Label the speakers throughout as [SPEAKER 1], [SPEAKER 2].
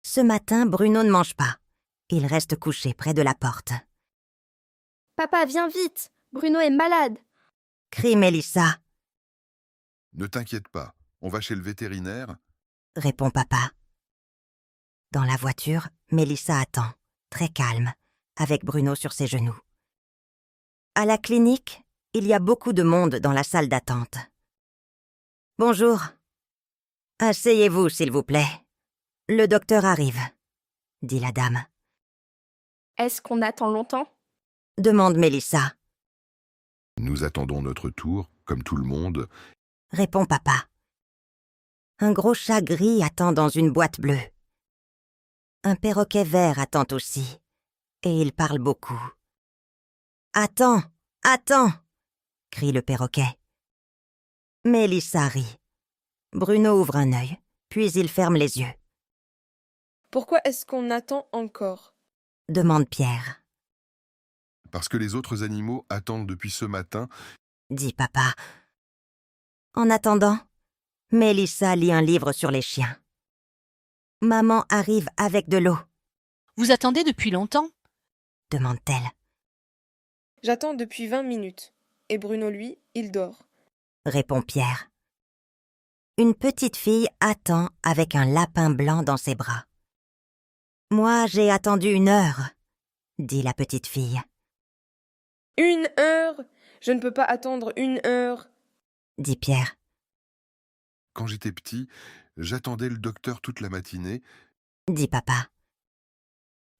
[SPEAKER 1] Ce matin, Bruno ne mange pas. Il reste couché près de la porte.
[SPEAKER 2] « Papa, viens vite! Bruno est malade !»
[SPEAKER 1] crie Mélissa.
[SPEAKER 3] « Ne t'inquiète pas, on va chez le vétérinaire. »
[SPEAKER 1] répond papa. Dans la voiture, Mélissa attend, très calme, avec Bruno sur ses genoux. À la clinique, il y a beaucoup de monde dans la salle d'attente. « Bonjour. Asseyez-vous, s'il vous plaît. Le docteur arrive, » dit la dame.
[SPEAKER 2] « Est-ce qu'on attend longtemps ?»
[SPEAKER 1] demande Mélissa.
[SPEAKER 3] « Nous attendons notre tour, comme tout le monde. »
[SPEAKER 1] répond papa. Un gros chat gris attend dans une boîte bleue. Un perroquet vert attend aussi, et il parle beaucoup. « Attends, attends !» crie le perroquet. Mélissa rit. Bruno ouvre un œil, puis il ferme les yeux.
[SPEAKER 4] « Pourquoi est-ce qu'on attend encore ?»
[SPEAKER 1] demande Pierre.
[SPEAKER 3] « Parce que les autres animaux attendent depuis ce matin. »
[SPEAKER 1] dit papa. En attendant, Mélissa lit un livre sur les chiens. Maman arrive avec de l'eau.
[SPEAKER 5] « Vous attendez depuis longtemps ?»
[SPEAKER 1] demande-t-elle.
[SPEAKER 4] « J'attends depuis 20 minutes. Et Bruno, lui, il dort. »
[SPEAKER 1] répond Pierre. Une petite fille attend avec un lapin blanc dans ses bras. « Moi, j'ai attendu 1 heure, » dit la petite fille.
[SPEAKER 4] « 1 heure? Je ne peux pas attendre 1 heure. »
[SPEAKER 1] dit Pierre.
[SPEAKER 3] « Quand j'étais petit, j'attendais le docteur toute la matinée. »
[SPEAKER 1] dit papa.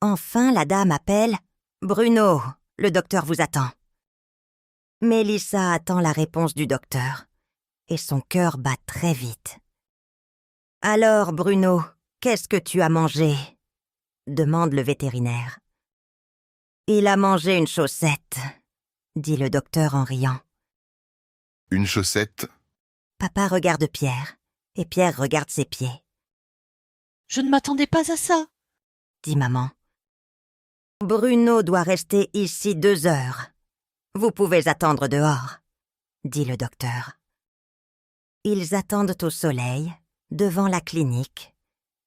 [SPEAKER 1] Enfin, la dame appelle « Bruno, le docteur vous attend. » Mélissa attend la réponse du docteur, et son cœur bat très vite. « Alors, Bruno, qu'est-ce que tu as mangé ?» demande le vétérinaire. « Il a mangé une chaussette, » dit le docteur en riant.
[SPEAKER 3] « Une chaussette ?»
[SPEAKER 1] Papa regarde Pierre, et Pierre regarde ses pieds.
[SPEAKER 5] « Je ne m'attendais pas à ça, »
[SPEAKER 1] dit maman. « Bruno doit rester ici 2 heures. Vous pouvez attendre dehors, » dit le docteur. Ils attendent au soleil, devant la clinique,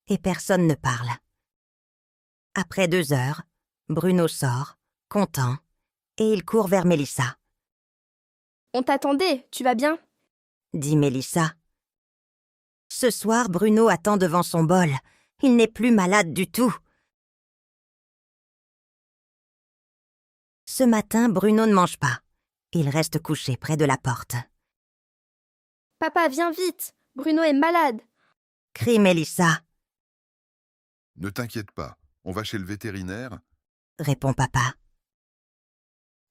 [SPEAKER 1] et personne ne parle. Après 2 heures, Bruno sort, content, et il court vers Mélissa.
[SPEAKER 2] « On t'attendait, tu vas bien ?»
[SPEAKER 1] dit Mélissa. Ce soir, Bruno attend devant son bol. Il n'est plus malade du tout. Ce matin, Bruno ne mange pas. Il reste couché près de la porte.
[SPEAKER 2] « Papa, viens vite! Bruno est malade !»
[SPEAKER 1] crie Mélissa.
[SPEAKER 3] « Ne t'inquiète pas, on va chez le vétérinaire. »
[SPEAKER 1] répond papa.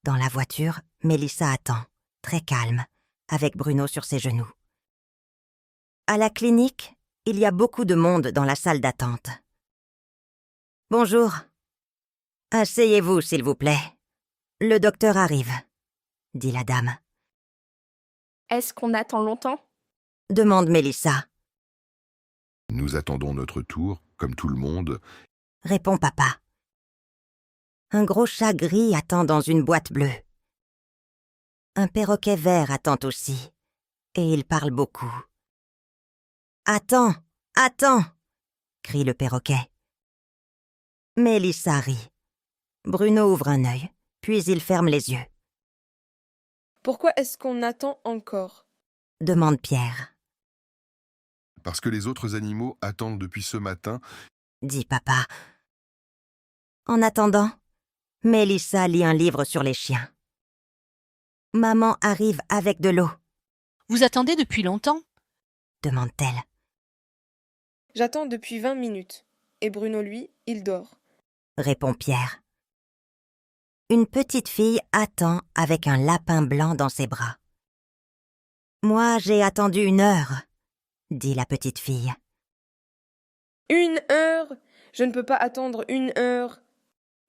[SPEAKER 1] Dans la voiture, Mélissa attend, très calme, avec Bruno sur ses genoux. À la clinique, il y a beaucoup de monde dans la salle d'attente. « Bonjour. Asseyez-vous, s'il vous plaît. Le docteur arrive, » dit la dame.
[SPEAKER 2] « Est-ce qu'on attend longtemps ?»
[SPEAKER 1] demande Mélissa.
[SPEAKER 3] « Nous attendons notre tour, comme tout le monde. »
[SPEAKER 1] répond papa. Un gros chat gris attend dans une boîte bleue. Un perroquet vert attend aussi, et il parle beaucoup. « Attends, attends !» crie le perroquet. Mélissa rit. Bruno ouvre un œil, puis il ferme les yeux.
[SPEAKER 4] « Pourquoi est-ce qu'on attend encore ?»
[SPEAKER 1] demande Pierre.
[SPEAKER 3] « Parce que les autres animaux attendent depuis ce matin. »
[SPEAKER 1] dit papa. En attendant, Mélissa lit un livre sur les chiens. Maman arrive avec de l'eau.
[SPEAKER 5] « Vous attendez depuis longtemps ?»
[SPEAKER 1] demande-t-elle.
[SPEAKER 4] « J'attends depuis 20 minutes. Et Bruno, lui, il dort. »
[SPEAKER 1] répond Pierre. Une petite fille attend avec un lapin blanc dans ses bras. « Moi, j'ai attendu 1 heure, » dit la petite fille.
[SPEAKER 4] « 1 heure? Je ne peux pas attendre 1 heure. »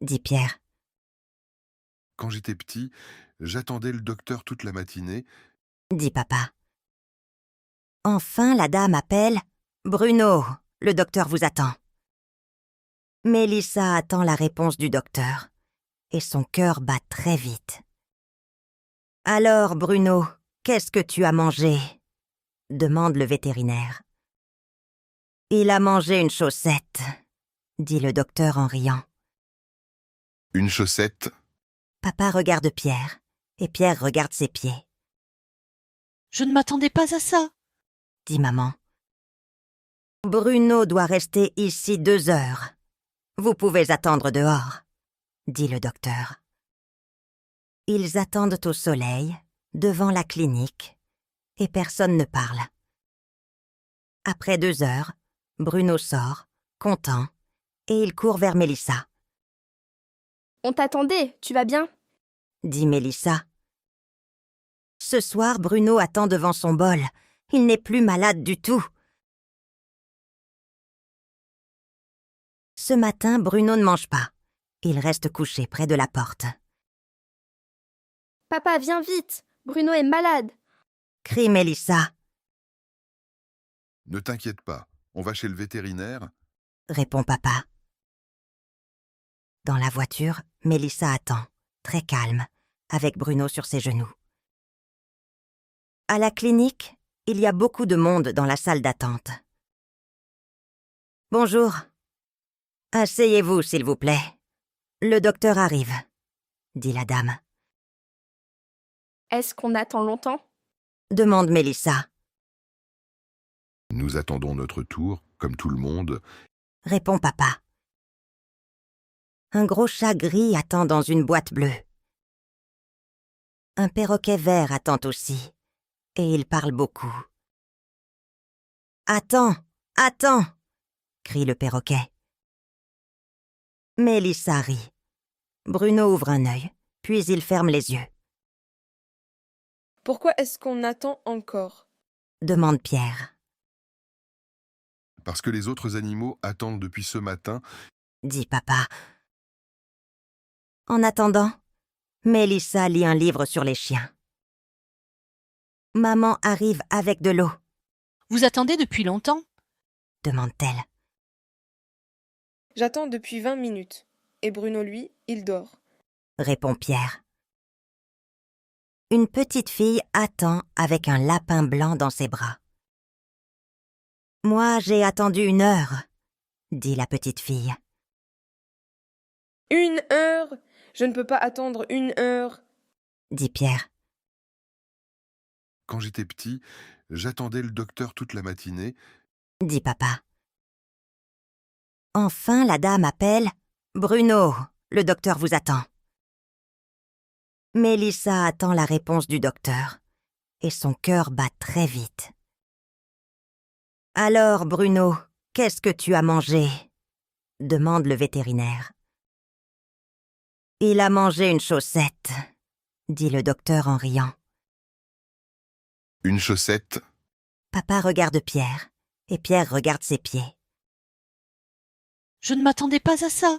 [SPEAKER 1] dit Pierre.
[SPEAKER 3] « Quand j'étais petit, j'attendais le docteur toute la matinée. »
[SPEAKER 1] dit papa. Enfin, la dame appelle « Bruno, le docteur vous attend. » Mélissa attend la réponse du docteur, et son cœur bat très vite. « Alors, Bruno, qu'est-ce que tu as mangé ?» demande le vétérinaire. « Il a mangé une chaussette, » dit le docteur en riant.
[SPEAKER 3] Une chaussette.
[SPEAKER 1] Papa regarde Pierre, et Pierre regarde ses pieds,
[SPEAKER 5] Je ne m'attendais pas à ça.
[SPEAKER 1] dit maman. Bruno doit rester ici 2 heures. Vous pouvez attendre dehors, dit le docteur. Ils attendent au soleil, devant la clinique, et personne ne parle. Après 2 heures, Bruno sort, content, et il court vers Mélissa,
[SPEAKER 2] On t'attendait, tu vas bien?
[SPEAKER 1] dit Mélissa. Ce soir, Bruno attend devant son bol. Il n'est plus malade du tout. Ce matin, Bruno ne mange pas. Il reste couché près de la porte.
[SPEAKER 2] Papa, viens vite! Bruno est malade!
[SPEAKER 1] Crie Mélissa,
[SPEAKER 3] Ne t'inquiète pas, on va chez le vétérinaire.
[SPEAKER 1] répond papa. Dans la voiture, Mélissa attend, très calme, avec Bruno sur ses genoux. À la clinique, il y a beaucoup de monde dans la salle d'attente. Bonjour. Asseyez-vous, s'il vous plaît. Le docteur arrive, dit la dame.
[SPEAKER 2] Est-ce qu'on attend longtemps?
[SPEAKER 1] Demande Mélissa,
[SPEAKER 3] Nous attendons notre tour, comme tout le monde.
[SPEAKER 1] répond papa. Un gros chat gris attend dans une boîte bleue. Un perroquet vert attend aussi, et il parle beaucoup. « Attends, attends !» crie le perroquet. Mélissa rit. Bruno ouvre un œil, puis il ferme les yeux.
[SPEAKER 4] Pourquoi est-ce qu'on attend encore?
[SPEAKER 1] Demande Pierre,
[SPEAKER 3] Parce que les autres animaux attendent depuis ce matin.
[SPEAKER 1] dit papa. En attendant, Mélissa lit un livre sur les chiens. Maman arrive avec de l'eau,
[SPEAKER 5] Vous attendez depuis longtemps?
[SPEAKER 1] demande-t-elle.
[SPEAKER 4] J'attends depuis 20 minutes. Et Bruno, lui, il dort.
[SPEAKER 1] Répond Pierre. Une petite fille attend avec un lapin blanc dans ses bras. Moi, j'ai attendu 1 heure, dit la petite fille.
[SPEAKER 4] 1 heure? Je ne peux pas attendre 1 heure.
[SPEAKER 1] Dit Pierre.
[SPEAKER 3] Quand j'étais petit, j'attendais le docteur toute la matinée.
[SPEAKER 1] Dit papa. Enfin, la dame appelle « Bruno, le docteur vous attend ». Mélissa attend la réponse du docteur, et son cœur bat très vite. « Alors, Bruno, qu'est-ce que tu as mangé ?» demande le vétérinaire. « Il a mangé une chaussette », dit le docteur en riant.
[SPEAKER 3] Une chaussette.
[SPEAKER 1] Papa regarde Pierre, et Pierre regarde ses pieds,
[SPEAKER 5] Je ne m'attendais pas à ça.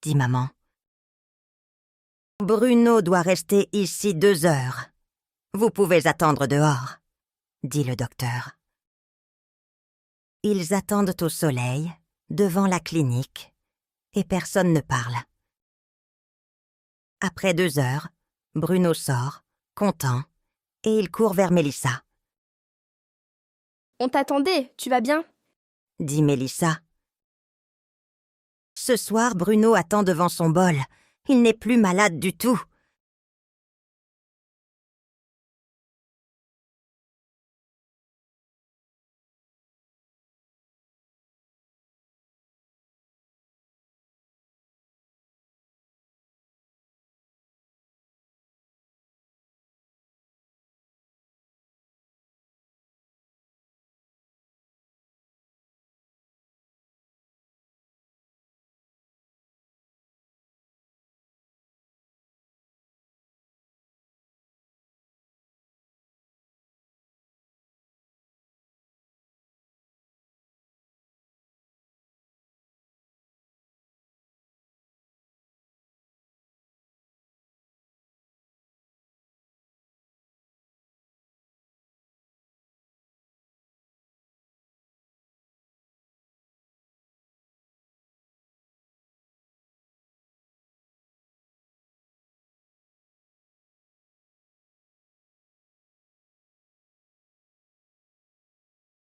[SPEAKER 1] dit maman. Bruno doit rester ici 2 heures. Vous pouvez attendre dehors, dit le docteur. Ils attendent au soleil, devant la clinique, et personne ne parle. Après 2 heures, Bruno sort, content, et il court vers Mélissa,
[SPEAKER 2] On t'attendait, tu vas bien?
[SPEAKER 1] dit Mélissa. Ce soir, Bruno attend devant son bol. Il n'est plus malade du tout.